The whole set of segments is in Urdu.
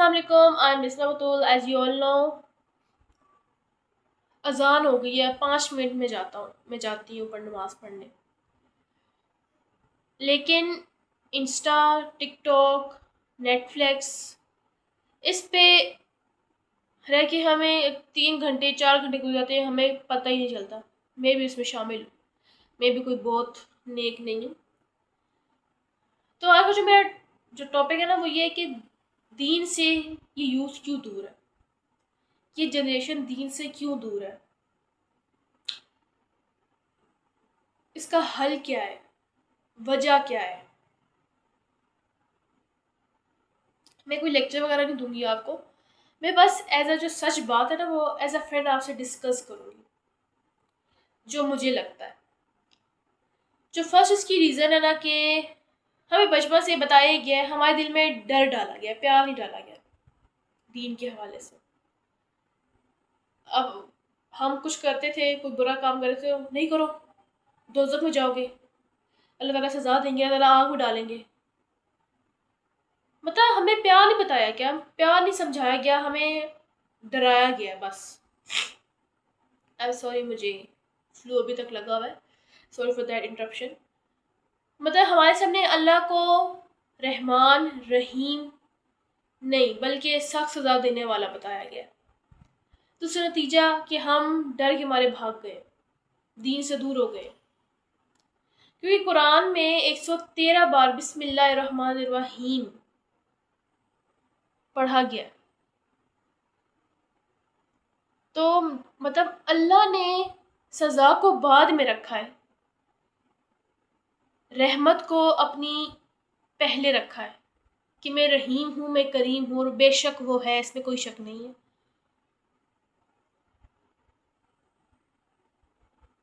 السلام علیکم. I am Nasla Batool. As you all know اذان ہو گئی ہے. 5 منٹ میں جاتی ہوں پر نماز پڑھنے. لیکن انسٹا، ٹک ٹاک، نیٹ فلیکس، اس پہ رہ کے ہمیں 3 گھنٹے 4 گھنٹے گزر جاتے ہیں، ہمیں پتہ ہی نہیں چلتا. میں بھی اس میں شامل ہوں. میں بھی کوئی بہت نیک نہیں ہوں. تو آج کا جو ٹاپک ہے نا وہ یہ ہے کہ دین سے یہ یوتھ کیوں دور ہے، یہ جنریشن دین سے کیوں دور ہے، اس کا حل کیا ہے، وجہ کیا ہے. میں کوئی لیکچر وغیرہ نہیں دوں گی آپ کو. میں بس ایز اے جو سچ بات ہے نا وہ ایز اے فرینڈ آپ سے ڈسکس کروں گی جو مجھے لگتا ہے. جو فرسٹ اس کی ریزن ہے نا کہ ہمیں بچپن سے بتایا گیا ہے، ہمارے دل میں ڈر ڈالا گیا، پیار نہیں ڈالا گیا دین کے حوالے سے. اب ہم کچھ کرتے تھے، کوئی برا کام کرتے تھے، نہیں کرو دوزخ میں جاؤ گے، اللہ تعالیٰ سزا دیں گے، اللہ تعالیٰ آگ میں ڈالیں گے. مطلب ہمیں پیار نہیں بتایا گیا، پیار نہیں سمجھایا گیا، ہمیں ڈرایا گیا بس. آئی سوری، مجھے فلو ابھی تک لگا ہوا ہے. Sorry for that interruption. مطلب ہمارے سامنے اللہ کو رحمان رحیم نہیں بلکہ سخت سزا دینے والا بتایا گیا. تو اس کا نتیجہ کہ ہم ڈر کے مارے بھاگ گئے، دین سے دور ہو گئے. کیونکہ قرآن میں 113 بار بسم اللہ الرحمن الرحیم پڑھا گیا. تو مطلب اللہ نے سزا کو بعد میں رکھا ہے، رحمت کو اپنی پہلے رکھا ہے کہ میں رحیم ہوں، میں کریم ہوں، اور بے شک وہ ہے، اس میں کوئی شک نہیں ہے.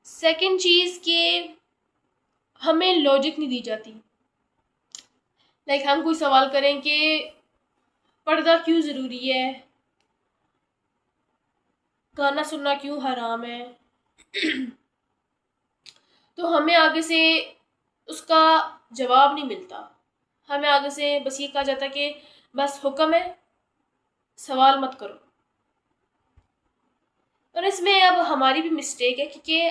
سیکنڈ چیز کہ ہمیں لاجک نہیں دی جاتی. لائک ہم کوئی سوال کریں کہ پردہ کیوں ضروری ہے، گانا سننا کیوں حرام ہے، تو ہمیں آگے سے اس کا جواب نہیں ملتا. ہمیں آگے سے بس یہ کہا جاتا ہے کہ بس حکم ہے، سوال مت کرو. اور اس میں اب ہماری بھی مسٹیک ہے کیونکہ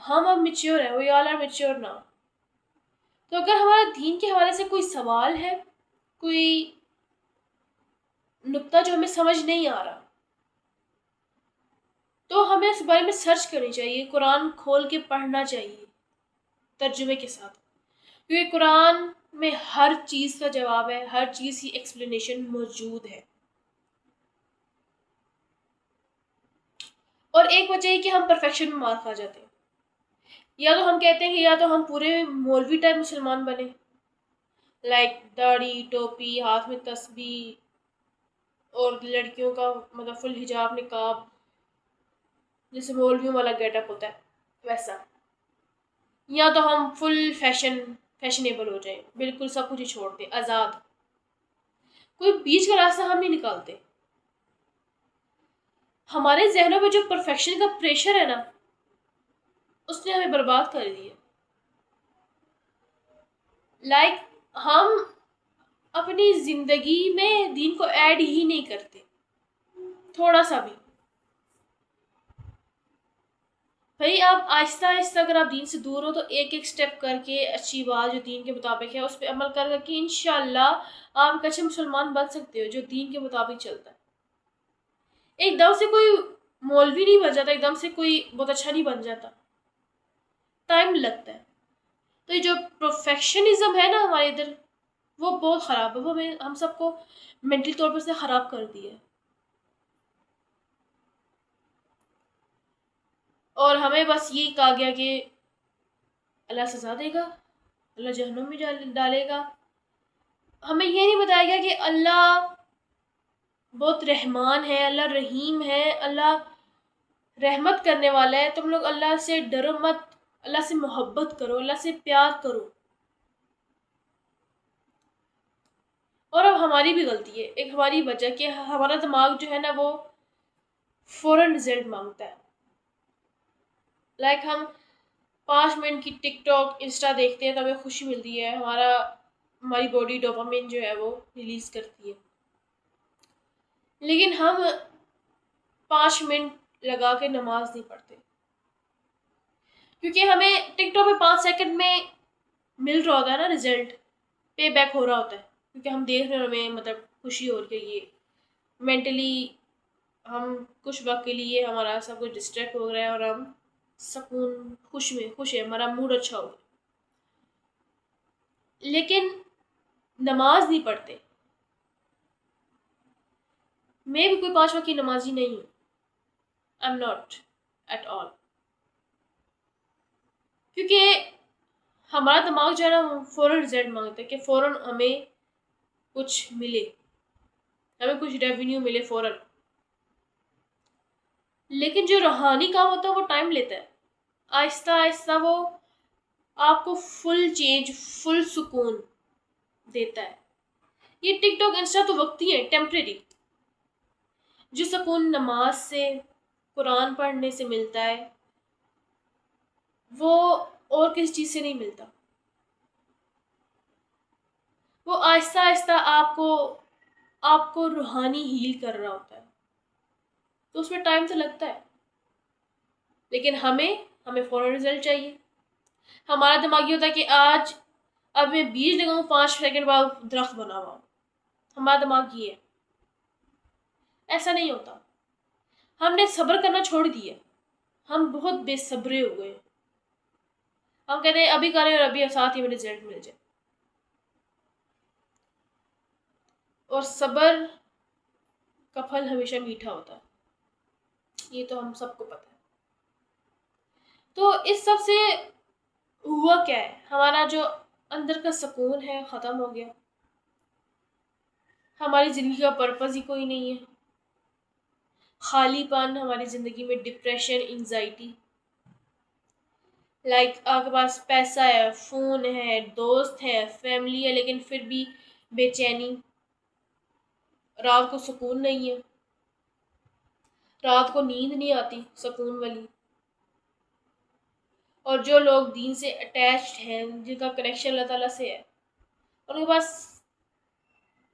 ہم اب میچیور ہیں، وی آل آر میچیور نا. تو اگر ہمارا دین کے حوالے سے کوئی سوال ہے، کوئی نقطہ جو ہمیں سمجھ نہیں آ رہا، تو ہمیں اس بارے میں سرچ کرنی چاہیے، قرآن کھول کے پڑھنا چاہیے ترجمے کے ساتھ. کیونکہ قرآن میں ہر چیز کا جواب ہے، ہر چیز کی ایکسپلینیشن موجود ہے. اور ایک وجہ ہے کہ ہم پرفیکشن میں مار کھا جاتے ہیں. یا تو ہم کہتے ہیں کہ یا تو ہم پورے مولوی ٹائپ مسلمان بنے، لائک داڑھی ٹوپی، ہاتھ میں تسبیح، اور لڑکیوں کا مطلب فل حجاب نقاب، جیسے مولویوں والا گیٹ اپ ہوتا ہے ویسا. یا تو ہم فل فیشنیبل ہو جائیں، بالکل سب کچھ ہی چھوڑ دیں، آزاد. کوئی بیچ کا راستہ ہم نہیں نکالتے. ہمارے ذہنوں میں جو پرفیکشن کا پریشر ہے نا، اس نے ہمیں برباد کر دیا. لائک ہم اپنی زندگی میں دین کو ایڈ ہی نہیں کرتے تھوڑا سا بھی. بھائی آپ آہستہ آہستہ اگر آپ دین سے دور ہو تو ایک ایک سٹیپ کر کے اچھی بات جو دین کے مطابق ہے اس پہ عمل کر کے انشاءاللہ آپ ایک اچھے مسلمان بن سکتے ہو جو دین کے مطابق چلتا ہے. ایک دم سے کوئی مولوی نہیں بن جاتا، ایک دم سے کوئی بہت اچھا نہیں بن جاتا، ٹائم لگتا ہے. تو یہ جو پروفیکشنزم ہے نا ہمارے ادھر، وہ بہت خراب ہے. وہ ہم سب کو مینٹلی طور پر سے خراب کر دیا ہے. اور ہمیں بس یہی کہا گیا کہ اللہ سزا دے گا، اللہ جہنم میں ڈالے گا. ہمیں یہ نہیں بتایا گیا کہ اللہ بہت رحمان ہے، اللہ رحیم ہے، اللہ رحمت کرنے والا ہے. تم لوگ اللہ سے ڈرو مت، اللہ سے محبت کرو، اللہ سے پیار کرو. اور اب ہماری بھی غلطی ہے، ایک ہماری وجہ کہ ہمارا دماغ جو ہے نا وہ فوراً رزلٹ مانگتا ہے. لائک ہم 5 منٹ کی ٹک ٹاک انسٹا دیکھتے ہیں تو ہمیں خوشی ملتی ہے، ہماری باڈی ڈوپامین جو ہے وہ ریلیز کرتی ہے. لیکن ہم 5 منٹ لگا کے نماز نہیں پڑھتے، کیونکہ ہمیں ٹک ٹاک میں 5 سیکنڈ میں مل رہا ہوتا ہے نا، رزلٹ پے بیک ہو رہا ہوتا ہے، کیونکہ ہم دیکھ رہے ہیں، ہمیں مطلب خوشی ہو رہی ہے، یہ مینٹلی ہم کچھ وقت کے لیے ہمارا سب کچھ ڈسٹریکٹ ہو رہا ہے اور ہم سکون خوش ہے، ہمارا موڈ اچھا ہو گیا، لیکن نماز نہیں پڑھتے۔ میں بھی کوئی 5 وقت کی نمازی نہیں ہوں، I am not at all, کیونکہ ہمارا دماغ جو ہے نا فوراً رزلٹ مانگتا ہے کہ فوراً ہمیں کچھ ملے، ہمیں کچھ ریونیو ملے فوراً، لیکن جو روحانی کام ہوتا ہے وہ ٹائم لیتا ہے، آہستہ آہستہ وہ آپ کو فل چینج، فل سکون دیتا ہے۔ یہ ٹک ٹاک انسٹا تو وقتی ہے، ٹیمپریری، جو سکون نماز سے، قرآن پڑھنے سے ملتا ہے وہ اور کسی چیز سے نہیں ملتا، وہ آہستہ آہستہ آپ کو روحانی ہیل کر رہا ہوتا ہے، تو اس میں ٹائم تو لگتا ہے، لیکن ہمیں فوراً رزلٹ چاہیے۔ ہمارا دماغ یہ ہوتا ہے کہ اب میں بیج لگاؤں، 5 سیکنڈ بعد درخت بنا ہوا ہوں، ہمارا دماغ یہ ہے، ایسا نہیں ہوتا۔ ہم نے صبر کرنا چھوڑ دیا، ہم بہت بے صبرے ہو گئے، ہم کہتے ہیں ابھی کریں اور ابھی ساتھ ہی میں رزلٹ مل جائے، اور صبر کا پھل ہمیشہ میٹھا ہوتا ہے، یہ تو ہم سب کو پتہ ہے۔ تو اس سب سے ہوا کیا ہے، ہمارا جو اندر کا سکون ہے ختم ہو گیا، ہماری زندگی کا پرپز ہی کوئی نہیں ہے، خالی پن ہماری زندگی میں، ڈپریشن، انگزائٹی، آپ کے پاس پیسہ ہے، فون ہے، دوست ہے، فیملی ہے، لیکن پھر بھی بے چینی، رات کو سکون نہیں ہے، رات کو نیند نہیں آتی سکون والی، اور جو لوگ دین سے اٹیچڈ ہیں، جن کا کنیکشن اللہ تعالیٰ سے ہے، ان کے پاس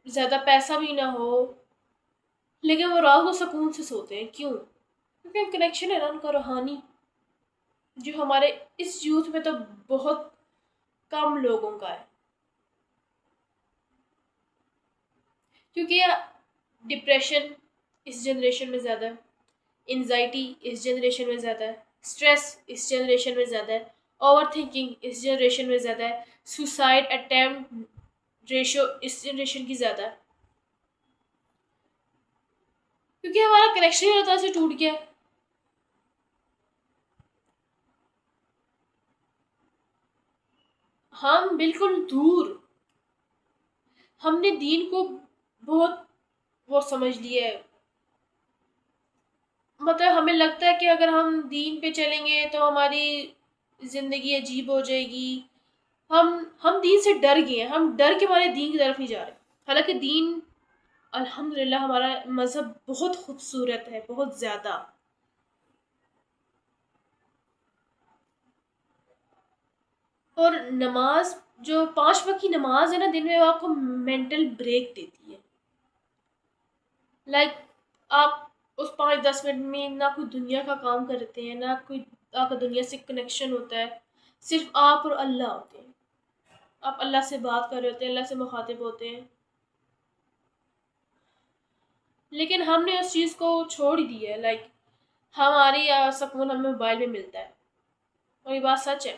زیادہ پیسہ بھی نہ ہو لیکن وہ رات کو سکون سے سوتے ہیں، کیوں؟ کیونکہ کنیکشن ہے نا ان کا روحانی، جو ہمارے اس یوتھ میں تو بہت کم لوگوں کا ہے، کیونکہ ڈپریشن اس جنریشن میں زیادہ ہے، انزائٹی اس جنریشن میں زیادہ ہے، اسٹریس اس جنریشن میں زیادہ ہے، اوور تھنکنگ اس جنریشن میں زیادہ ہے، سوسائڈ اٹیمپٹ ریشو اس جنریشن کی زیادہ ہے، کیونکہ ہمارا کنیکشن ہی اللہ سے ٹوٹ گیا ہے۔ ہم بالکل دور، ہم نے دین کو بہت وہ سمجھ لیا ہے، مطلب ہمیں لگتا ہے کہ اگر ہم دین پہ چلیں گے تو ہماری زندگی عجیب ہو جائے گی، ہم دین سے ڈر گئے ہیں، ہم ڈر کے ہمارے دین کی طرف نہیں جا رہے، حالانکہ دین الحمدللہ ہمارا مذہب بہت خوبصورت ہے، بہت زیادہ، اور نماز جو 5 وقت کی نماز ہے نا دن میں، وہ آپ کو مینٹل بریک دیتی ہے، لائک آپ اس 5-10 منٹ میں نہ کوئی دنیا کا کام کرتے ہیں، نہ کوئی آپ کا دنیا سے کنیکشن ہوتا ہے، صرف آپ اور اللہ ہوتے ہیں، آپ اللہ سے بات کر رہے ہوتے ہیں، اللہ سے مخاطب ہوتے ہیں، لیکن ہم نے اس چیز کو چھوڑ ہی دیا ہے، ہماری سکون ہمیں موبائل میں ملتا ہے، اور یہ بات سچ ہے،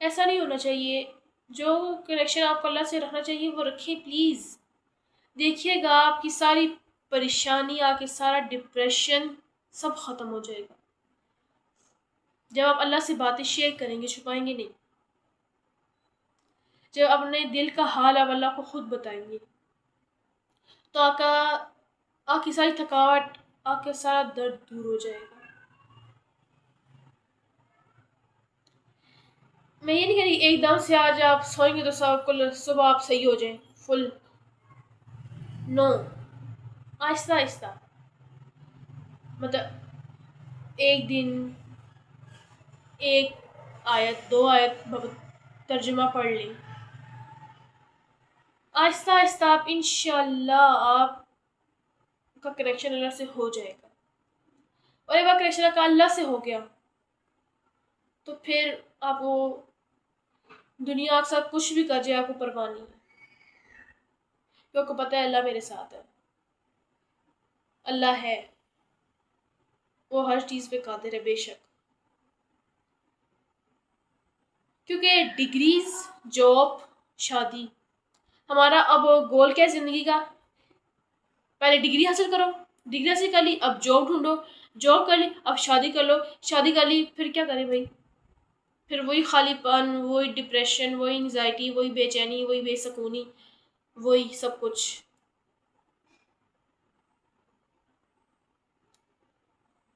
ایسا نہیں ہونا چاہیے، جو کنیکشن آپ کو اللہ سے رکھنا چاہیے وہ رکھیں پلیز، دیکھیے گا آپ کی ساری پریشانی، آپ کے سارا ڈپریشن سب ختم ہو جائے گا، جب آپ اللہ سے باتیں شیئر کریں گے، چھپائیں گے نہیں، جب اپنے دل کا حال آپ اللہ کو خود بتائیں گے، تو آپ کی ساری تھکاوٹ، آپ کا سارا درد دور ہو جائے گا۔ میں یہ نہیں کہہ رہی ایک دم سے آج آپ سوئیں گے تو صبح آپ صحیح ہو جائیں فل، نو، آہستہ آہستہ، مطلب ایک دن ایک آیت، 2 آیت ترجمہ پڑھ لیں، آہستہ آہستہ آپ انشاءاللہ آپ کا کنیکشن اللہ سے ہو جائے گا، اور ایک بار کنیکشن کا اللہ سے ہو گیا تو پھر آپ کو دنیا کے ساتھ کچھ بھی کر جائے آپ کو پرواہ نہیں ہے، کیونکہ آپ کو پتہ ہے اللہ میرے ساتھ ہے، اللہ ہے، وہ ہر چیز پہ قادر ہے بے شک. کیونکہ ڈگریز، جاب، شادی، ہمارا اب گول کیا ہے زندگی کا؟ پہلے ڈگری حاصل کرو، ڈگری حاصل کر لی، اب جاب ڈھونڈو، جاب کر لی، اب شادی کر لو، شادی کر لی، پھر کیا کریں بھائی؟ پھر وہی خالی پن، وہی ڈپریشن، وہی انگزائٹی، وہی بے چینی، وہی بے سکونی، وہی سب کچھ.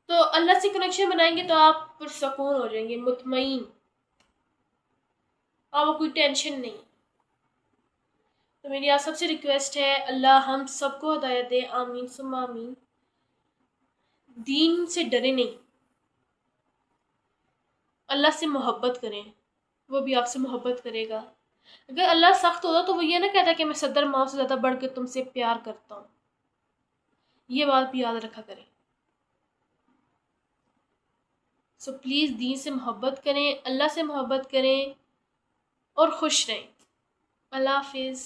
تو اللہ سے کنیکشن بنائیں گے تو آپ پرسکون ہو جائیں گے، مطمئن، آپ کو کوئی ٹینشن نہیں. تو میری آپ سب سے ریکویسٹ ہے اللہ ہم سب کو ہدایت دے، آمین ثم آمین. دین سے ڈرے نہیں، اللہ سے محبت کریں، وہ بھی آپ سے محبت کرے گا. اگر اللہ سخت ہوتا تو وہ یہ نہ کہتا کہ میں صدر ماؤں سے زیادہ بڑھ کے تم سے پیار کرتا ہوں. یہ بات بھی یاد رکھا کریں. سو پلیز دین سے محبت کریں، اللہ سے محبت کریں، اور خوش رہیں. اللہ حافظ.